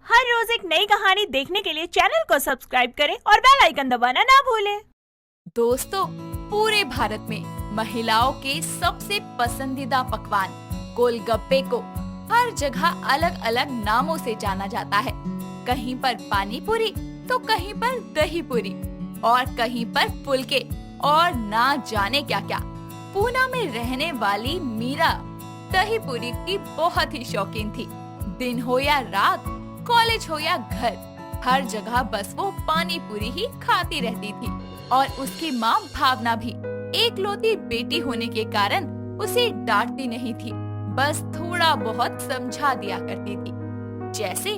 हर रोज एक नई कहानी देखने के लिए चैनल को सब्सक्राइब करें और बेल आइकन दबाना ना भूलें। दोस्तों, पूरे भारत में महिलाओं के सबसे पसंदीदा पकवान गोलगप्पे को हर जगह अलग अलग नामों से जाना जाता है। कहीं पर पानी पूरी तो कहीं पर दही पूरी और कहीं पर फुलके और ना जाने क्या क्या। पूना में रहने वाली मीरा दही पूरी की बहुत ही शौकीन थी। दिन हो या रात, कॉलेज हो या घर, हर जगह बस वो पानी पूरी ही खाती रहती थी। और उसकी माँ भावना भी एकलौती बेटी होने के कारण उसे डांटती नहीं थी, बस थोड़ा बहुत समझा दिया करती थी। जैसे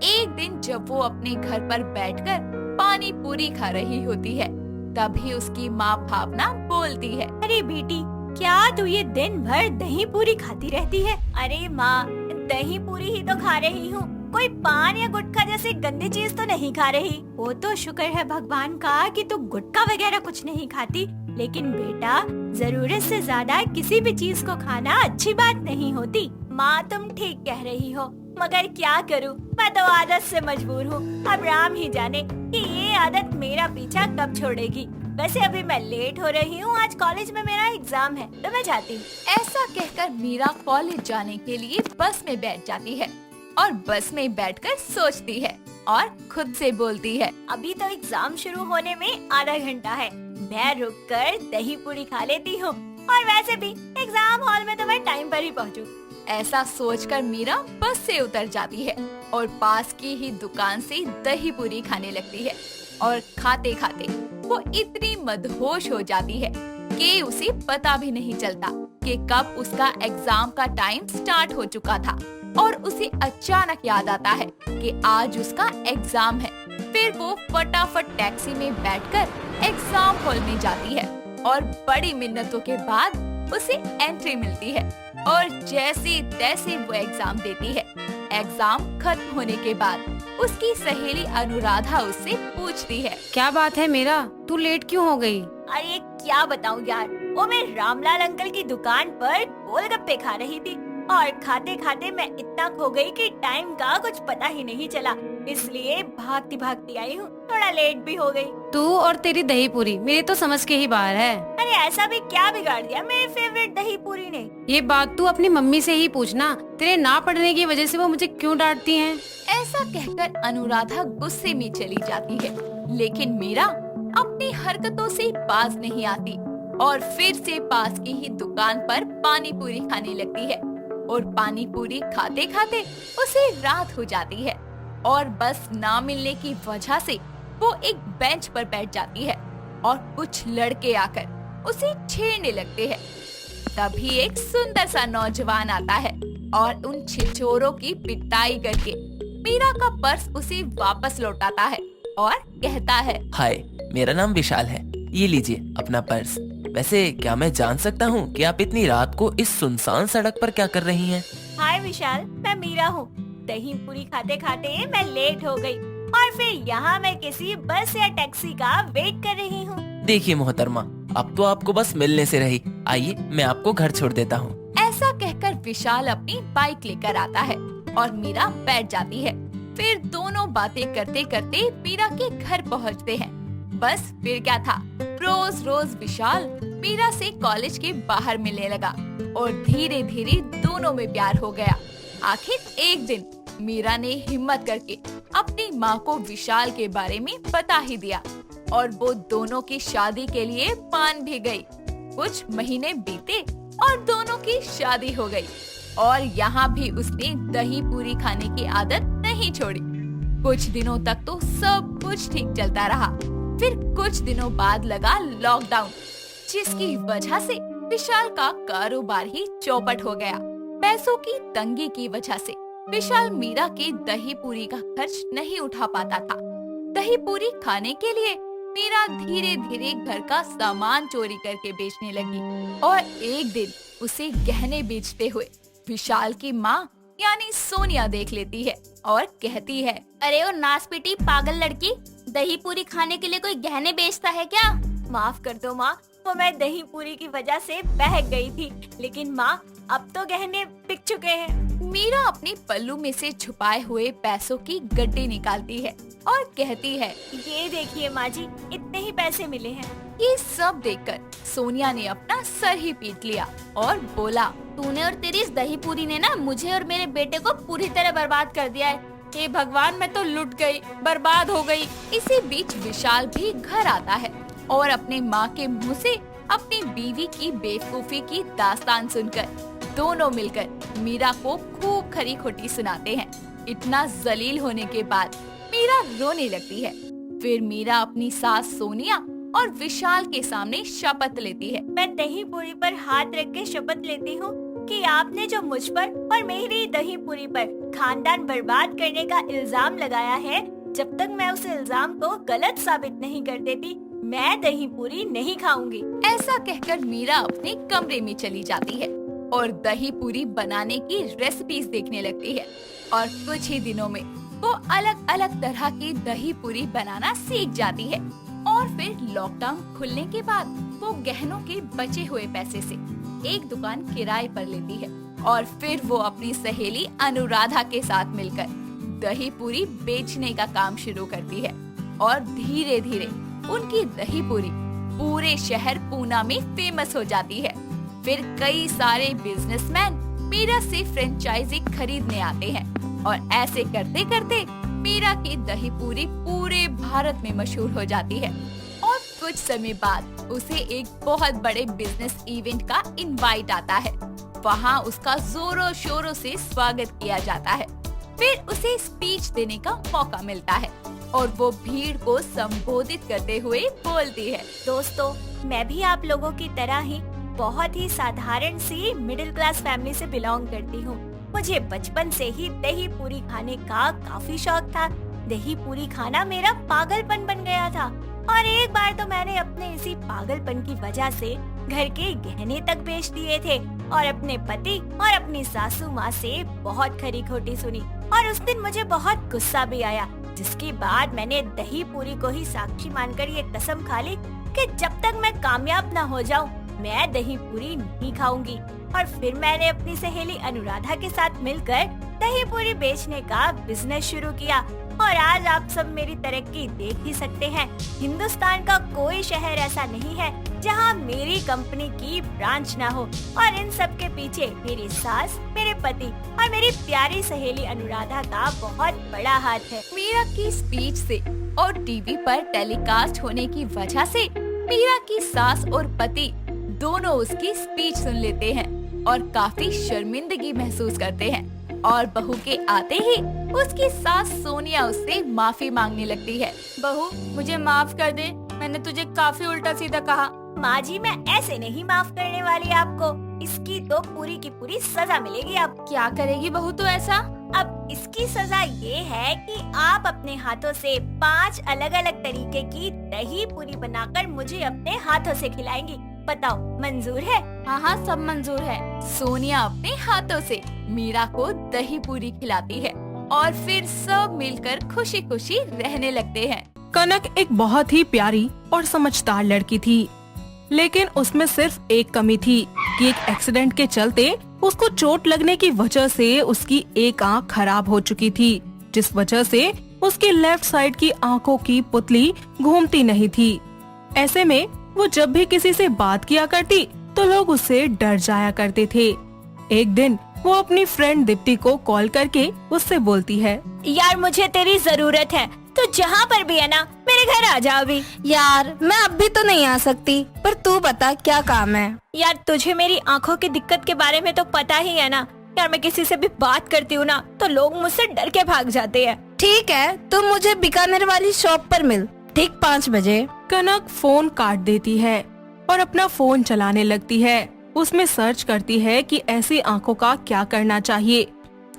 एक दिन जब वो अपने घर पर बैठकर पानी पूरी खा रही होती है, तभी उसकी माँ भावना बोलती है, अरे बेटी, क्या तू ये दिन भर दही पूरी खाती रहती है? अरे माँ, दही पूरी ही तो खा रही हूँ, कोई पान या गुटखा जैसे गंदी चीज तो नहीं खा रही। वो तो शुक्र है भगवान का कि तू गुटखा वगैरह कुछ नहीं खाती, लेकिन बेटा, जरूरत से ज्यादा किसी भी चीज को खाना अच्छी बात नहीं होती। माँ, तुम ठीक कह रही हो, मगर क्या करूँ, मैं तो आदत से मजबूर हूँ। अब राम ही जाने कि ये आदत मेरा पीछा कब छोड़ेगी। वैसे अभी मैं लेट हो रही हूँ, आज कॉलेज में मेरा एग्जाम है, तो मैं जाती हूँ। ऐसा कहकर मीरा कॉलेज जाने के लिए बस में बैठ जाती है और बस में बैठकर सोचती है और खुद से बोलती है, अभी तो एग्जाम शुरू होने में आधा घंटा है, मैं रुककर दही पूरी खा लेती हूँ, और वैसे भी एग्जाम हॉल में तो मैं टाइम पर ही पहुँचूँ। ऐसा सोचकर मीरा बस से उतर जाती है और पास की ही दुकान से दही पूरी खाने लगती है। और खाते खाते वो इतनी मदहोश हो जाती है कि उसे पता भी नहीं चलता कि कब उसका एग्जाम का टाइम स्टार्ट हो चुका था। और उसे अचानक याद आता है कि आज उसका एग्जाम है। फिर वो फटाफट टैक्सी में बैठकर एग्जाम हॉल में जाती है और बड़ी मिन्नतों के बाद उसे एंट्री मिलती है और जैसे तैसे वो एग्जाम देती है। एग्जाम खत्म होने के बाद उसकी सहेली अनुराधा उससे पूछती है, क्या बात है मीरा, तू लेट क्यों हो गई? अरे क्या बताऊं यार, वो मैं रामलाल अंकल की दुकान पर गोलगप्पे खा रही थी और खाते खाते मैं इतना खो गई कि टाइम का कुछ पता ही नहीं चला, इसलिए भागती भागती आई हूँ, थोड़ा लेट भी हो गई। तू और तेरी दही पूरी मेरे तो समझ के ही बाहर है। अरे ऐसा भी क्या बिगाड़ दिया मेरे फेवरेट दही पूरी ने? ये बात तू अपनी मम्मी से ही पूछना, तेरे ना पढ़ने की वजह से वो मुझे क्यों डांटती हैं। ऐसा कहकर अनुराधा गुस्से में चली जाती है, लेकिन मीरा अपनी हरकतों से बाज नहीं आती और फिर से पास की ही दुकान पर पानी पूरी खाने लगती है। और पानी पूरी खाते खाते उसे रात हो जाती है और बस ना मिलने की वजह से वो एक बेंच पर बैठ जाती है और कुछ लड़के आकर उसे छेड़ने लगते हैं। तभी एक सुंदर सा नौजवान आता है और उन छिछोरों की पिटाई करके मीरा का पर्स उसे वापस लौटाता है और कहता है, हाय, मेरा नाम विशाल है, ये लीजिए अपना पर्स। वैसे क्या मैं जान सकता हूँ कि आप इतनी रात को इस सुनसान सड़क पर क्या कर रही हैं? हाय विशाल, मैं मीरा हूँ। दही पूरी खाते खाते मैं लेट हो गई और फिर यहाँ मैं किसी बस या टैक्सी का वेट कर रही हूँ। देखिए मोहतरमा, अब तो आपको बस मिलने से रही, आइए मैं आपको घर छोड़ देता हूँ। ऐसा कहकर विशाल अपनी बाइक लेकर आता है और मीरा बैठ जाती है। फिर दोनों बातें करते करते मीरा के घर पहुँचते हैं। बस फिर क्या था, रोज रोज विशाल मीरा से कॉलेज के बाहर मिलने लगा और धीरे धीरे दोनों में प्यार हो गया। आखिर एक दिन मीरा ने हिम्मत करके अपनी माँ को विशाल के बारे में बता ही दिया और वो दोनों की शादी के लिए मान भी गई। कुछ महीने बीते और दोनों की शादी हो गई और यहाँ भी उसने दही पूरी खाने की आदत नहीं छोड़ी। कुछ दिनों तक तो सब कुछ ठीक चलता रहा। फिर कुछ दिनों बाद लगा लॉकडाउन, जिसकी वजह से विशाल का कारोबार ही चौपट हो गया। पैसों की तंगी की वजह से विशाल मीरा के दही पूरी का खर्च नहीं उठा पाता था। दही पूरी खाने के लिए मीरा धीरे धीरे घर का सामान चोरी करके बेचने लगी और एक दिन उसे गहने बेचते हुए विशाल की माँ यानी सोनिया देख लेती है और कहती है, अरे ओ नासपीटी पागल लड़की, दही पूरी खाने के लिए कोई गहने बेचता है क्या? माफ कर दो माँ, वो मैं दही पूरी की वजह से बहक गई थी, लेकिन माँ अब तो गहने बिक चुके हैं। मीरा अपने पल्लू में से छुपाए हुए पैसों की गड्डी निकालती है और कहती है, ये देखिए माँ जी, इतने ही पैसे मिले हैं। ये सब देखकर सोनिया ने अपना सर ही पीट लिया और बोला, तूने और तेरी इस दही पूरी ने ना मुझे और मेरे बेटे को पूरी तरह बर्बाद कर दिया है। हे भगवान, मैं तो लुट गई, बर्बाद हो गई। इसी बीच विशाल भी घर आता है और अपने माँ के मुँह से अपनी बीवी की बेवकूफी की दास्तान सुनकर दोनों मिलकर मीरा को खूब खरी खोटी सुनाते हैं। इतना जलील होने के बाद मीरा रोने लगती है। फिर मीरा अपनी सास सोनिया और विशाल के सामने शपथ लेती है। मैं दही पूरी पर हाथ रख के शपथ लेती हूँ कि आपने जो मुझ पर और मेरी दही पूरी पर खानदान बर्बाद करने का इल्जाम लगाया है, जब तक मैं उस इल्जाम को गलत साबित नहीं कर देती, मैं दही पूरी नहीं खाऊंगी। ऐसा कहकर मीरा अपने कमरे में चली जाती है और दही पूरी बनाने की रेसिपीज देखने लगती है और कुछ ही दिनों में वो अलग अलग तरह की दही पूरी बनाना सीख जाती है। और फिर लॉकडाउन खुलने के बाद वो गहनों के बचे हुए पैसे से एक दुकान किराए पर लेती है और फिर वो अपनी सहेली अनुराधा के साथ मिलकर दही पूरी बेचने का काम शुरू करती है और धीरे धीरे उनकी दही पूरी पूरे शहर पूना में फेमस हो जाती है। फिर कई सारे बिजनेसमैन मीरा से फ्रेंचाइजी खरीदने आते हैं और ऐसे करते करते मीरा की दही पूरी पूरे भारत में मशहूर हो जाती है। और कुछ समय बाद उसे एक बहुत बड़े बिजनेस इवेंट का इनवाइट आता है। वहाँ उसका जोरों शोरों से स्वागत किया जाता है। फिर उसे स्पीच देने का मौका मिलता है और वो भीड़ को संबोधित करते हुए बोलती है, दोस्तों, मैं भी आप लोगों की तरह ही बहुत ही साधारण सी मिडिल क्लास फैमिली से बिलोंग करती हूँ। मुझे बचपन से ही दही पूरी खाने का काफी शौक था। दही पूरी खाना मेरा पागलपन बन गया था और एक बार तो मैंने अपने इसी पागलपन की वजह से घर के गहने तक बेच दिए थे और अपने पति और अपनी सासू माँ से बहुत खरी खोटी सुनी और उस दिन मुझे बहुत गुस्सा भी आया, जिसके बाद मैंने दही पूरी को ही साक्षी मानकर ये कसम खा ली कि जब तक मैं कामयाब न हो जाऊं, मैं दही पूरी नहीं खाऊंगी। और फिर मैंने अपनी सहेली अनुराधा के साथ मिलकर दही पूरी बेचने का बिजनेस शुरू किया और आज आप सब मेरी तरक्की देख ही सकते हैं। हिंदुस्तान का कोई शहर ऐसा नहीं है जहां मेरी कंपनी की ब्रांच ना हो और इन सब के पीछे मेरी सास, मेरे पति और मेरी प्यारी सहेली अनुराधा का बहुत बड़ा हाथ है। मीरा की स्पीच से और टीवी पर टेलीकास्ट होने की वजह से मीरा की सास और पति दोनों उसकी स्पीच सुन लेते हैं और काफी शर्मिंदगी महसूस करते हैं और बहू के आते ही उसकी सास सोनिया उससे माफी मांगने लगती है। बहू, मुझे माफ कर दे, मैंने तुझे काफी उल्टा सीधा कहा। माँ जी, मैं ऐसे नहीं माफ करने वाली आपको, इसकी तो पूरी की पूरी सजा मिलेगी। अब क्या करेगी बहू तू ऐसा? अब इसकी सजा ये है कि आप अपने हाथों से 5 अलग अलग तरीके की दही पूरी बनाकर मुझे अपने हाथों से खिलाएंगी। बताओ, मंजूर है? हाँ हाँ, सब मंजूर है। सोनिया अपने हाथों से मीरा को दही पूरी खिलाती है और फिर सब मिलकर खुशी खुशी रहने लगते हैं। कनक एक बहुत ही प्यारी और समझदार लड़की थी, लेकिन उसमें सिर्फ एक कमी थी कि एक एक्सीडेंट के चलते उसको चोट लगने की वजह से उसकी एक आंख खराब हो चुकी थी, जिस वजह से उसकी लेफ्ट साइड की आंखों की पुतली घूमती नहीं थी। ऐसे में वो जब भी किसी से बात किया करती तो लोग उससे डर जाया करते थे। एक दिन वो अपनी फ्रेंड दीप्ति को कॉल करके उससे बोलती है, यार मुझे तेरी जरूरत है, तो जहाँ पर भी है ना मेरे घर आ जा अभी। यार मैं अब भी तो नहीं आ सकती, पर तू बता क्या काम है। यार तुझे मेरी आँखों की दिक्कत के बारे में तो पता ही है ना। यार मैं किसी से भी बात करती हूँ ना तो लोग मुझसे डर के भाग जाते हैं। ठीक है, तुम मुझे बीकानेर वाली शॉप पर मिल, ठीक 5 बजे। कनक फोन काट देती है और अपना फोन चलाने लगती है। उसमें सर्च करती है कि ऐसी आंखों का क्या करना चाहिए।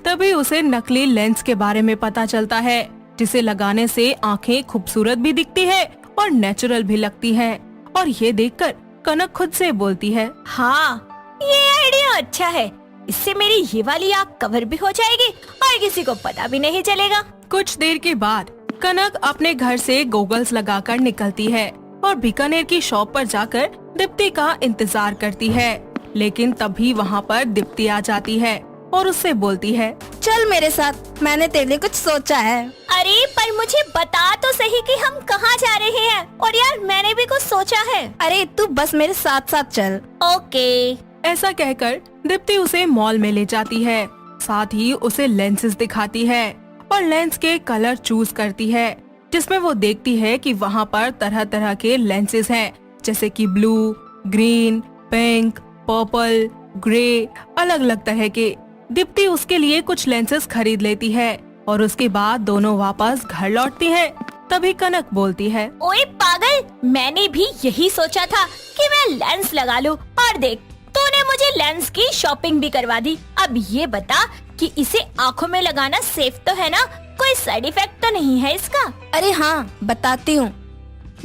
तभी उसे नकली लेंस के बारे में पता चलता है, जिसे लगाने से आंखें खूबसूरत भी दिखती है और नेचुरल भी लगती है। और ये देखकर कनक खुद से बोलती है, हाँ ये आइडिया अच्छा है, इससे मेरी ये वाली आँख कवर भी हो जाएगी और किसी को पता भी नहीं चलेगा। कुछ देर के बाद कनक अपने घर से गोगल्स लगाकर निकलती है और बीकानेर की शॉप पर जाकर दीप्ति का इंतजार करती है। लेकिन तभी वहाँ पर दीप्ति आ जाती है और उससे बोलती है, चल मेरे साथ, मैंने तेरे लिए कुछ सोचा है। अरे पर मुझे बता तो सही कि हम कहाँ जा रहे हैं। और यार मैंने भी कुछ सोचा है। अरे तू बस मेरे साथ साथ चल। ओके। ऐसा कहकर दीप्ति उसे मॉल में ले जाती है। साथ ही उसे लेंसेज दिखाती है और लेंस के कलर चूज करती है, जिसमें वो देखती है कि वहाँ पर तरह तरह के लेंसेज हैं, जैसे कि blue, green, pink, purple, grey, अलग अलग तरह के। दीप्ति उसके लिए कुछ लेंसेज खरीद लेती है और उसके बाद दोनों वापस घर लौटती हैं। तभी कनक बोलती है, ओए पागल, मैंने भी यही सोचा था कि मैं लेंस लगा लूं। और देख, तूने मुझे लेंस की शॉपिंग भी करवा दी। अब ये बता कि इसे आँखों में लगाना सेफ तो है ना? कोई साइड इफेक्ट तो नहीं है इसका? अरे हाँ बताती हूँ।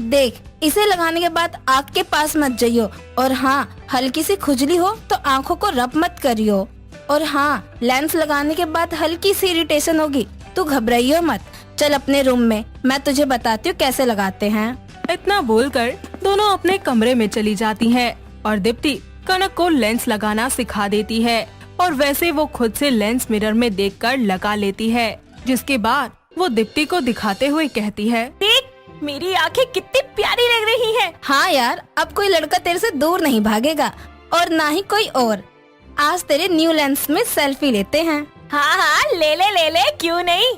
देख, इसे लगाने के बाद आँख के पास मत जाइयो। और हाँ, हल्की सी खुजली हो तो आँखों को रब मत करियो। और हाँ, लेंस लगाने के बाद हल्की सी इरिटेशन होगी, तू घबराइयो मत। चल अपने रूम में, मैं तुझे बताती हूँ कैसे लगाते हैं। इतना बोलकर दोनों अपने कमरे में चली जाती हैं और दीप्ति कनक को लेंस लगाना सिखा देती है। और वैसे वो खुद से लेंस मिरर में देखकर लगा लेती है, जिसके बाद वो दीप्ति को दिखाते हुए कहती है, देख, मेरी आंखें कितनी प्यारी लग रही हैं। हाँ यार, अब कोई लड़का तेरे से दूर नहीं भागेगा और ना ही कोई और। आज तेरे न्यू लेंस में सेल्फी लेते हैं। हाँ हाँ, ले ले ले ले, क्यों नहीं।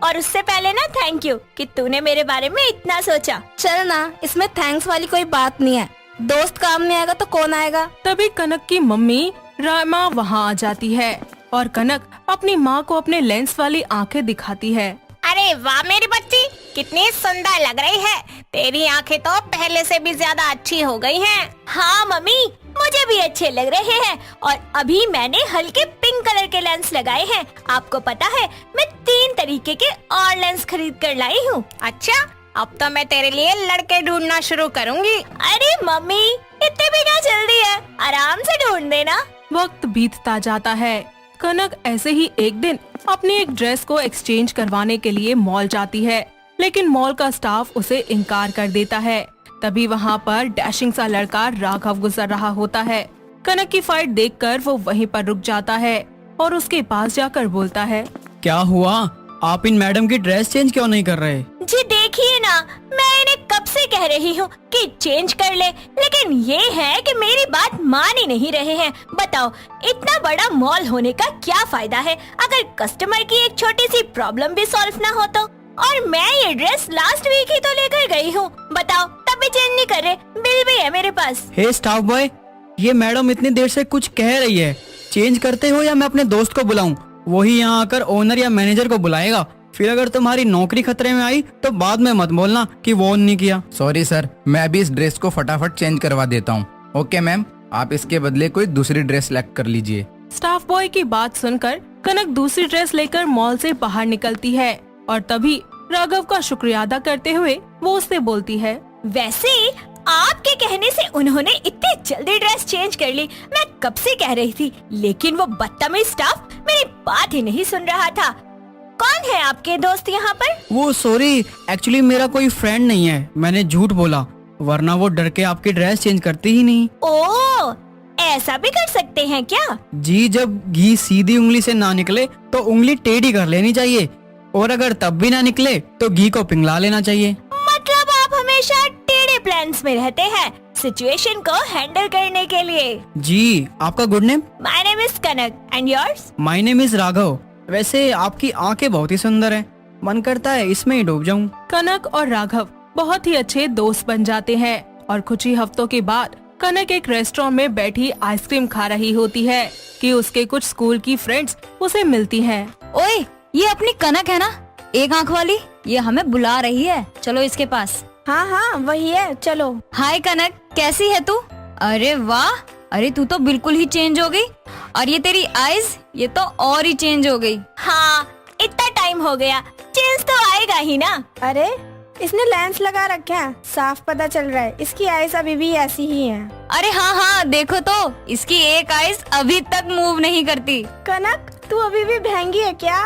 और उससे पहले ना थैंक यू कि तूने मेरे बारे में इतना सोचा। चल ना, इसमें थैंक्स वाली कोई बात नहीं है। दोस्त काम नहीं आएगा तो कौन आएगा। तभी कनक की मम्मी रामा वहाँ आ जाती है और कनक अपनी माँ को अपने लेंस वाली आंखें दिखाती है। अरे वाह मेरी बच्ची, कितनी सुंदर लग रही है। तेरी आंखें तो पहले से भी ज्यादा अच्छी हो गई हैं। हाँ मम्मी, मुझे भी अच्छे लग रहे हैं। और अभी मैंने हल्के पिंक कलर के लेंस लगाए हैं। आपको पता है, मैं 3 तरीके के और लेंस खरीद कर लाई हूँ। अच्छा, अब तो मैं तेरे लिए लड़के ढूंढना शुरू करूँगी। अरे मम्मी, इतने भी क्या जल्दी है, आराम से ढूंढ देना। वक्त बीतता जाता है। कनक ऐसे ही एक दिन अपनी एक ड्रेस को एक्सचेंज करवाने के लिए मॉल जाती है, लेकिन मॉल का स्टाफ उसे इनकार कर देता है। तभी वहाँ पर डैशिंग सा लड़का राघव गुजर रहा होता है। कनक की फाइट देखकर वो वहीं पर रुक जाता है और उसके पास जाकर बोलता है, क्या हुआ? आप इन मैडम की ड्रेस चेंज क्यों नहीं कर रहे? जी देखिए ना, मैं इन्हें कब से कह रही हूँ कि चेंज कर ले, लेकिन ये है कि मेरी बात मान ही नहीं रहे हैं। बताओ, इतना बड़ा मॉल होने का क्या फायदा है अगर कस्टमर की एक छोटी सी प्रॉब्लम भी सॉल्व ना हो तो? और मैं ये ड्रेस लास्ट वीक ही तो लेकर गई हूँ। बताओ, तब भी चेंज नहीं कर रहे। बिल भी है मेरे पास। हे स्टाफ बॉय, ये मैडम इतनी देर से कुछ कह रही है, चेंज करते हो या मैं अपने दोस्त को बुलाऊं? वही यहाँ आकर ओनर या मैनेजर को बुलाएगा। फिर अगर तुम्हारी नौकरी खतरे में आई तो बाद में मत बोलना कि वो नहीं किया। सॉरी सर, मैं अभी इस ड्रेस को फटाफट चेंज करवा देता हूँ। ओके मैम, आप इसके बदले कोई दूसरी ड्रेस सेलेक्ट कर लीजिए। स्टाफ बॉय की बात सुनकर कनक दूसरी ड्रेस लेकर मॉल से बाहर निकलती है और तभी राघव का शुक्रिया अदा करते हुए वो उससे बोलती है, वैसे आपके कहने से उन्होंने इतनी जल्दी ड्रेस चेंज कर ली। मैं कब से कह रही थी, लेकिन वो बदतमीज स्टाफ मेरी बात ही नहीं सुन रहा था। कौन है आपके दोस्त यहाँ पर? वो सॉरी, एक्चुअली मेरा कोई फ्रेंड नहीं है, मैंने झूठ बोला, वरना वो डर के आपकी ड्रेस चेंज करती ही नहीं। ओह, ऐसा भी कर सकते हैं क्या? जी, जब घी सीधी उंगली से ना निकले तो उंगली टेढ़ी कर लेनी चाहिए, और अगर तब भी ना निकले तो घी को पिघला लेना चाहिए। मतलब आप हमेशा टेढ़े प्लान्स में रहते हैं सिचुएशन को हैंडल करने के लिए। जी, आपका good name? My name is Kanak and yours? My name is Raghav. वैसे आपकी आंखें बहुत ही सुंदर हैं, मन करता है इसमें ही डूब जाऊं। कनक और राघव बहुत ही अच्छे दोस्त बन जाते हैं और कुछ ही हफ्तों के बाद कनक एक रेस्टोरेंट में बैठी आइसक्रीम खा रही होती है कि उसके कुछ स्कूल की फ्रेंड्स उसे मिलती हैं। ओए, ये अपनी कनक है ना, एक आंख वाली? ये हमें बुला रही है, चलो इसके पास। हाँ हाँ वही है, चलो। हाय कनक, कैसी है तू? अरे वाह, अरे तू तो बिल्कुल ही चेंज हो गई। और ये तेरी आईज, ये तो और ही चेंज हो गई। हाँ, इतना टाइम हो गया, चेंज तो आएगा ही ना। अरे इसने लेंस लगा रखा है, साफ पता चल रहा है इसकी आईज अभी भी ऐसी ही हैं। अरे हाँ हाँ, देखो तो इसकी एक आईज अभी तक मूव नहीं करती। कनक, तू अभी भी महंगी है क्या?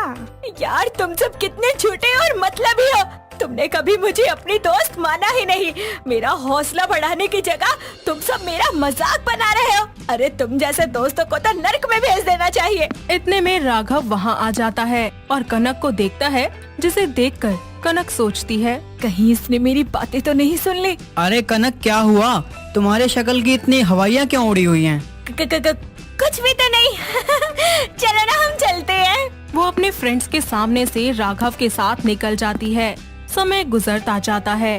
यार तुम सब कितने झूठे और मतलबी हो। तुमने कभी मुझे अपनी दोस्त माना ही नहीं। मेरा हौसला बढ़ाने की जगह तुम सब मेरा मजाक बना रहे हो। अरे तुम जैसे दोस्तों को तो नर्क में भेज देना चाहिए। इतने में राघव वहाँ आ जाता है और कनक को देखता है, जिसे देखकर कनक सोचती है, कहीं इसने मेरी बातें तो नहीं सुन ली। अरे कनक, क्या हुआ? तुम्हारे शक्ल की इतनी हवाइयाँ क्यों उड़ी हुई हैं? कुछ भी तो नहीं। चलो ना, हम चलते हैं। वो अपने फ्रेंड्स के सामने से राघव के साथ निकल जाती है। समय गुजरता जाता है।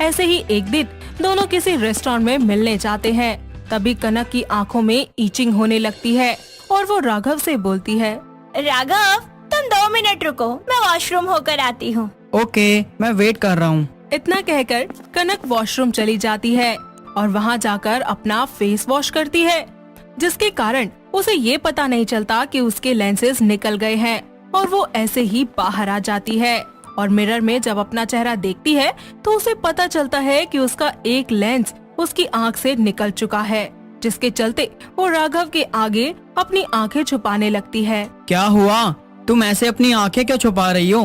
ऐसे ही एक दिन दोनों किसी रेस्टोरेंट में मिलने जाते हैं। तभी कनक की आंखों में ईचिंग होने लगती है और वो राघव से बोलती है, राघव तुम 2 मिनट रुको, मैं वॉशरूम होकर आती हूँ। ओके, मैं वेट कर रहा हूँ। इतना कहकर कनक वॉशरूम चली जाती है और वहाँ जाकर अपना फेस वॉश करती है, जिसके कारण उसे ये पता नहीं चलता कि उसके लेंसेज निकल गए हैं और वो ऐसे ही बाहर आ जाती है। और मिरर में जब अपना चेहरा देखती है तो उसे पता चलता है कि उसका एक लेंस उसकी आंख से निकल चुका है, जिसके चलते वो राघव के आगे अपनी आंखें छुपाने लगती है। क्या हुआ? तुम ऐसे अपनी आंखें क्यों छुपा रही हो?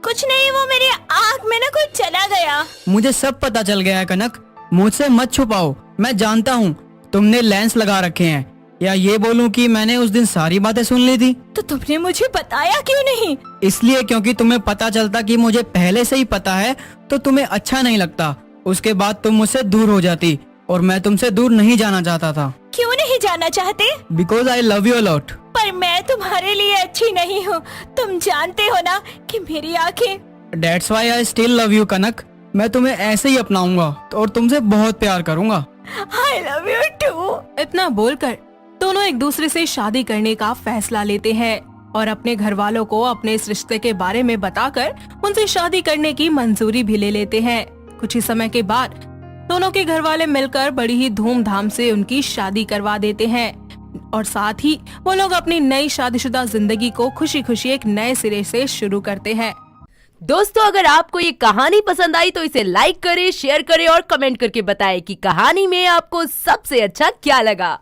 कुछ नहीं, वो मेरी आंख में ना कुछ चला गया। मुझे सब पता चल गया है कनक, मुझसे मत छुपाओ। मैं जानता हूँ तुमने लेंस लगा रखे हैं, या ये बोलूं कि मैंने उस दिन सारी बातें सुन ली थी। तो तुमने मुझे बताया क्यों नहीं? इसलिए क्योंकि तुम्हें पता चलता कि मुझे पहले से ही पता है तो तुम्हें अच्छा नहीं लगता। उसके बाद तुम मुझसे दूर हो जाती और मैं तुमसे दूर नहीं जाना चाहता था। क्यों नहीं जाना चाहते? Because I love you a lot. पर मैं तुम्हारे लिए अच्छी नहीं हूँ। तुम जानते हो ना कि मेरी आँखें। That's why I still love you कनक। मैं तुम्हें ऐसे ही अपनाऊंगा और तुमसे बहुत प्यार करूंगा। I love you too। इतना बोलकर दोनों एक दूसरे से शादी करने का फैसला लेते हैं और अपने घर वालों को अपने इस रिश्ते के बारे में बताकर उनसे शादी करने की मंजूरी भी ले लेते हैं। कुछ ही समय के बाद दोनों के घर वाले मिलकर बड़ी ही धूमधाम से उनकी शादी करवा देते हैं और साथ ही वो लोग अपनी नई शादीशुदा जिंदगी को खुशी खुशी एक नए सिरे से शुरू करते हैं। दोस्तों, अगर आपको ये कहानी पसंद आई तो इसे लाइक करें, शेयर करें और कमेंट करके बताएं कि कहानी में आपको सबसे अच्छा क्या लगा।